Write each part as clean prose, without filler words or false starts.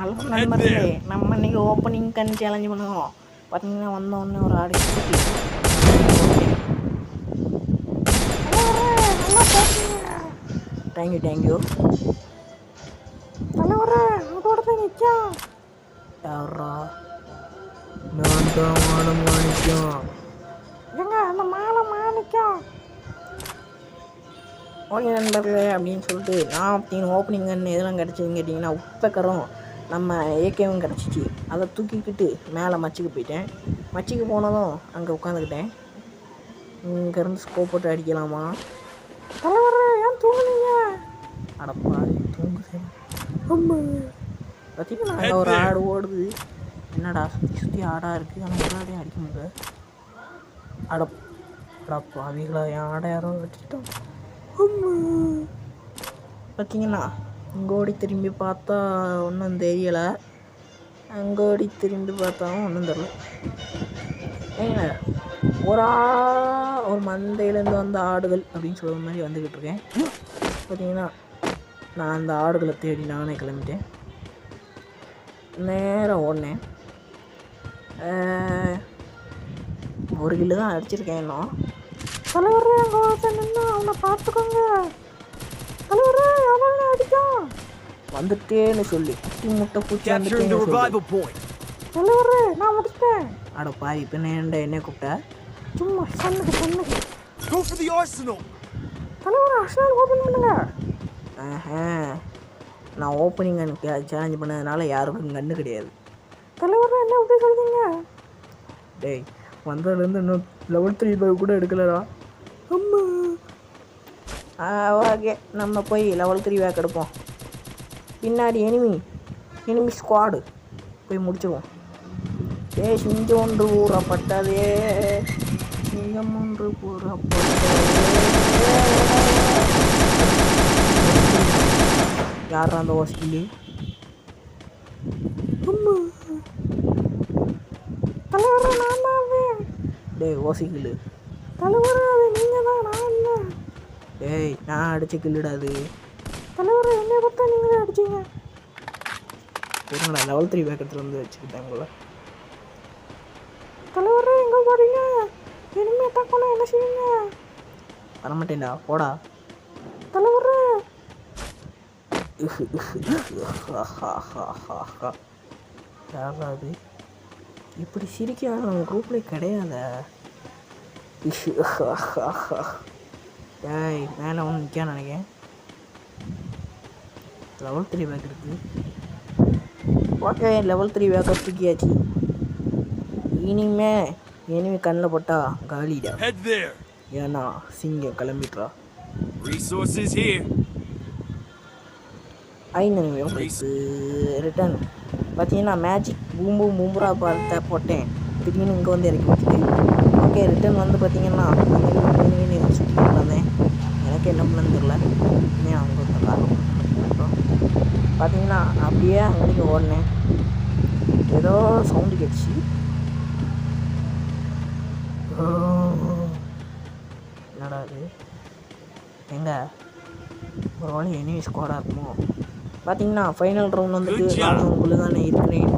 Hello நண்பர்களே, நம்ம இன்றைக்கி ஓப்பனிங் கன் சேலஞ்சு பண்ணுவோம். பார்த்தீங்கன்னா வந்தோடனே ஒரு ஆடு தேங்க்யூ தலைவர அதோட போய் நிற்கா யாரா நான் தான் மாணிக்கம் ஏங்க அந்த மாணிக்கம் ஓகே நண்பர்களே அப்படின்னு சொல்லிட்டு நான் அப்படின்னு ஓப்பனிங் கன் எதெல்லாம் கிடச்சிதுன்னு கேட்டிங்கன்னா உப்பக்கரம் நம்ம ஏகேவும் கிடச்சிச்சு. அதை தூக்கிக்கிட்டு மேலே மச்சுக்கு போயிட்டேன். மச்சுக்கு போனதும் அங்கே உட்காந்துக்கிட்டேன். இங்கேருந்து ஸ்கோப் போட்டு அடிக்கலாமா? தலைவர் ஏன் தூங்குனீங்க? அடப்பா தூங்குது. பார்த்தீங்கன்னா அங்கே ஒரு ஆடு ஓடுது. என்னடா சுற்றி ஆடாக இருக்குது, ஆனால் ஒரு ஆடையும் அடிக்க முடியல. அடப்பா அவங்களா என் ஆடை யாரோ வச்சுட்டோம். பார்த்தீங்கன்னா இங்கே ஓடி திரும்பி பார்த்தா ஒன்றும் தெரியலை, அங்கே ஓடி திரும்பி பார்த்தாலும் ஒன்றும் தெரியல. ஏங்க ஒரு மந்தையிலேருந்து வந்த ஆடுகள் அப்படின்னு சொல்கிற மாதிரி வந்துக்கிட்டு இருக்கேன். பார்த்தீங்கன்னா நான் அந்த ஆடுகளை தேடி நானே கிளம்பிட்டேன். நேராக ஓடினேன். 1 கிலோ தான் அடிச்சிருக்கேன். இன்னும் தலைவர் அங்கே நின்று அவனை பார்த்துக்கோங்க. தலைவர் அவனை அடிக்கும் வந்துட்டேன்னு சொல்லி முட்டை பூச்சி தலைவர் நான் முடிச்சிட்டேன். அட பாய் இப்போ என்ன கூப்பிட்ட? சும்மா சொன்னது தலைவர் அர்சனல் ஓப்பன் பண்ணுங்க. நான் ஓப்பனிங் சேலஞ்ச் பண்ணதுனால யாருக்கும் கண்ணு கிடையாது. தலைவர் என்ன எப்படி சொல்றீங்க? டேய் வந்ததுலேருந்து இன்னும் லெவல் 3 கூட எடுக்கலடா. ஓகே நம்ம போய் லெவல் 3 பேக் எடுப்போம். பின்னாடி எனிமி ஸ்குவாடு போய் முடிச்சிடுவோம். சிங்கம் ஒன்று கூறப்பட்டதே, சிங்கம் ஒன்று கூறப்பட்டதே. யாரா அந்த ஓசிக்கிளி? தலைவர் நான் தான். டேய் ஓசிக்கிளு தலைவர் அது நீங்கள் தான், நான் இல்லை. டேய் நான் அடிச்ச கில்லுடாது. தலைவர் என்னை பார்த்தா நீங்களே அடிச்சிங்க. நான் லெவல் 3 பேக்கெட்டில் வந்து வச்சுக்கிட்டாங்கள. தலைவர் எங்கே போகிறீங்க? இனிமே அட்டாக் பண்ண என்ன செய்வீங்க? வரமாட்டேன்டா போடா. தலைவர் யாராவது இப்படி சிரிக்காத நம்ம குரூப்லேயே கிடையாத. ஏய் மேலே ஒன்று நிற்கான்னு நினைக்கிறேன். லெவல் 3 பேக் இருக்குது. ஓகே லெவல் 3 பேக்கை தூக்கியாச்சு. இனிமே கண்ணில் போட்டா காலிடா. ஏன்னா சிங்கம் கிளம்பிட்டா. ரிட்டர்ன் பார்த்தீங்கன்னா மேஜிக் பூம்புரா பார்த்த போட்டேன். திடீர்னு இங்கே வந்து இறக்கி வச்சுட்டு ஓகே ரிட்டர்ன் வந்து பார்த்தீங்கன்னா சுற்றி வந்தேன். எனக்கு என்ன பண்ணு தெரியல. இன்னும் அவங்க பார்த்தீங்கன்னா அப்படியே அங்கே ஓடினேன். ஏதோ சவுண்டு கேட்டுச்சு. என்னடா அது? எங்கே ஒரு வேளை எனிமி ஸ்குவாடாக இருக்குமோ? பார்த்தீங்கன்னா ஃபைனல் ரவுண்ட் வந்துட்டு நான் உங்களுக்கு தானே இருக்கிறேன்.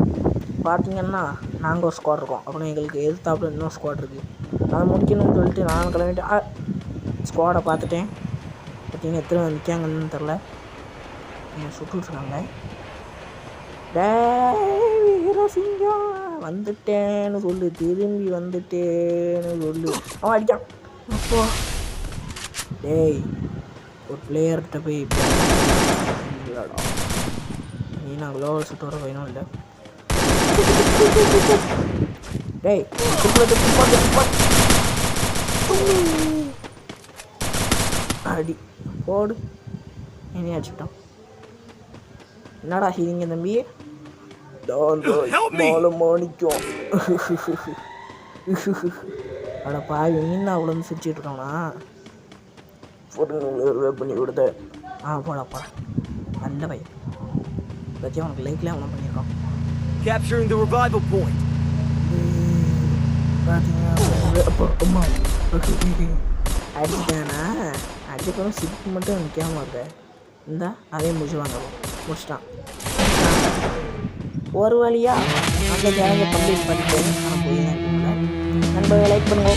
பார்த்தீங்கன்னா நாங்கள் ஒரு ஸ்குவாட் இருக்கோம். அப்புறம் எங்களுக்கு எதிர்த்தாப்புல இன்னொரு ஸ்குவாட் இருக்குது. அதை முடிக்கணும்னு சொல்லிட்டு நான் கிளம்பிட்டு ஸ்குவாடை பார்த்துட்டேன். பார்த்தீங்கன்னா எத்தனை நிற்காங்கன்னு தெரில. சுட்டுருக்காங்க. வீரசிங்கம் வந்துட்டேன்னு சொல்லு, திரும்பி வந்துட்டேன்னு சொல்லு. அவன் அடிக்கான். அப்போ டேய் ஒரு பிளேயர்கிட்ட போய் நீ நான் குளோவல் சுட்டு வர வேணும் இல்லை. டேய் அடி போடு. இனி அடிச்சுட்டோம். என்னடா செய்வீங்க தம்பி? மாணிக்கம் அட பாவி என்ன அவ்வளோ வந்து சிரிச்சுட்டு இருக்கானா? பண்ணி கொடுத்த போடா நல்ல பையன். பற்றி அவனுக்கு லைக்ல அவனை பண்ணியிருக்கான். Capturing the revival point. அடிச்சுட்டானா? அடிச்சப்பறம் சிரிப்பு மட்டும் நிற்காம இருக்க. இந்தா அதே முடிச்சுவாங்க. முடிச்சிட்டான். ஒரு வழியாக அந்த சேலஞ்சை கம்ப்ளீட் பண்ணிட்டு நான் போய் தான் நண்பர்களை லைக் பண்ணுங்க.